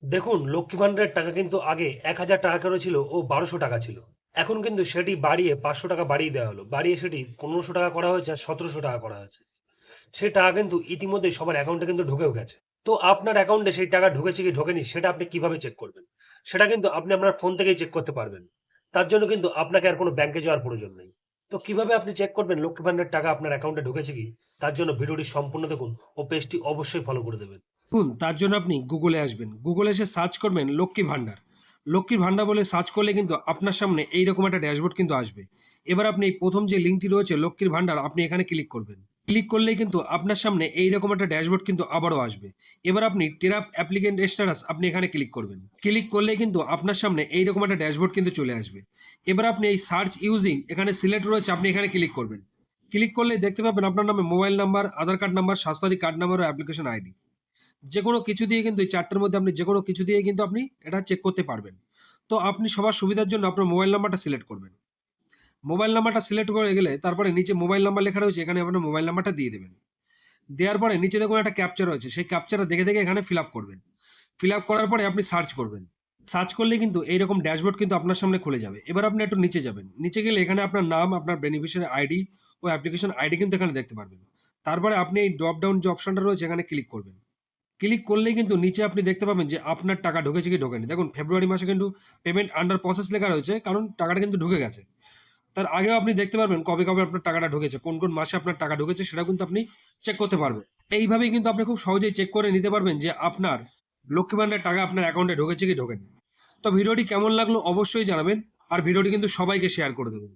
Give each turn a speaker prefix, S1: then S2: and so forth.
S1: দেখুন, লক্ষ্মী ভান্ডারের টাকা কিন্তু আগে ১,০০০ টাকা করে ছিল ও ১২০০ টাকা ছিল। এখন কিন্তু সেটি বাড়িয়ে ৫০০ টাকা বাড়িয়ে দেওয়া হলো। বাড়িয়ে সেটি ১৫০০ টাকা করা হয়েছে আর ১৭০০ টাকা করা হয়েছে। সেই টাকা কিন্তু ইতিমধ্যেই সবার অ্যাকাউন্টে কিন্তু ঢুকেও গেছে। তো আপনার অ্যাকাউন্টে সেই টাকা ঢুকেছে কি ঢোকেনি সেটা আপনি কিভাবে চেক করবেন? সেটা কিন্তু আপনি আপনার ফোন থেকেই চেক করতে পারবেন। তার জন্য কিন্তু আপনাকে আর কোনো ব্যাংকে যাওয়ার প্রয়োজন নেই। তো কিভাবে আপনি চেক করবেন লক্ষ্মী ভান্ডারের টাকা আপনার অ্যাকাউন্টে ঢুকেছে কি? তার জন্য ভিডিওটি সম্পূর্ণ দেখুন ও পেজটি অবশ্যই ফলো করে দেবেন।
S2: দেখুন, তার জন্য আপনি গুগলে আসবেন। গুগলে এসে সার্চ করবেন লক্ষ্মী ভান্ডার। লক্ষ্মীর ভান্ডার বলে সার্চ করলে কিন্তু আপনার সামনে এইরকম একটা ড্যাশবোর্ড কিন্তু আসবে। এবার আপনি এই প্রথম যে লিঙ্কটি রয়েছে লক্ষ্মীর ভান্ডার, আপনি এখানে ক্লিক করবেন। ক্লিক করলেই কিন্তু আপনার সামনে এইরকম একটা ড্যাশবোর্ড কিন্তু আবারও আসবে। এবার আপনি টেরাপ অ্যাপ্লিকেন্ট স্ট্যাটাস আপনি এখানে ক্লিক করবেন। ক্লিক করলেই কিন্তু আপনার সামনে এইরকম একটা ড্যাশবোর্ড কিন্তু চলে আসবে। এবার আপনি এই সার্চ ইউজিং এখানে সিলেক্ট রয়েছে, আপনি এখানে ক্লিক করবেন। ক্লিক করলেই দেখতে পাবেন আপনার নামে mobile number, Aadhaar card number, Swasthya Sathi card number ও অ্যাপ্লিকেশন আইডি। যেকোনো কিছু দিয়ে কিন্তু এই ৪ টের মধ্যে আপনি যেকোনো কিছু দিয়ে কিন্তু আপনি এটা চেক করতে পারবেন। তো আপনি সবার সুবিধার জন্য আপনার মোবাইল নাম্বারটা সিলেক্ট করবেন। মোবাইল নাম্বারটা সিলেক্ট করে গেলে তারপরে নিচে মোবাইল নাম্বার লেখা রয়েছে, এখানে আপনার মোবাইল নাম্বারটা দিয়ে দেবেন। দেওয়ার পরে নিচে দেখুন একটা ক্যাপচা রয়েছে, সেই ক্যাপচাটা দেখে দেখে এখানে ফিল আপ করবেন। ফিল আপ করার পরে আপনি সার্চ করবেন। সার্চ করলে কিন্তু এইরকম ড্যাশবোর্ড কিন্তু আপনার সামনে খুলে যাবে। এবার আপনি একটু নিচে যাবেন। নিচে গেলে এখানে আপনার নাম, আপনার বেনিফিশিয়ারি আইডি ও অ্যাপ্লিকেশন আইডি কিন্তু এখানে দেখতে পারবেন। তারপরে আপনি এই ড্রপ ডাউন যে অপশনটা রয়েছে এখানে ক্লিক করবেন। ক্লিক করলেই কিন্তু নিচে আপনি দেখতে পাবেন যে আপনার টাকা ঢুকেছে কি ঢোকেনি। দেখুন, ফেব্রুয়ারি মাসে কিন্তু পেমেন্ট আন্ডার প্রসেস লেখা রয়েছে, কারণ টাকাটা কিন্তু ঢুকে গেছে। তার আগেও আপনি দেখতে পারবেন কবে কবে আপনার টাকাটা ঢুকেছে, কোন কোন মাসে আপনার টাকা ঢুকেছে সেটা কিন্তু আপনি চেক করতে পারবেন। এইভাবেই কিন্তু আপনি খুব সহজেই চেক করে নিতে পারবেন যে আপনার লক্ষ্মী ভান্ডারের টাকা আপনার অ্যাকাউন্টে ঢুকেছে কি ঢোকেনি। তো ভিডিওটি কেমন লাগলো অবশ্যই জানাবেন, আর ভিডিওটি কিন্তু সবাইকে শেয়ার করে দেবেন।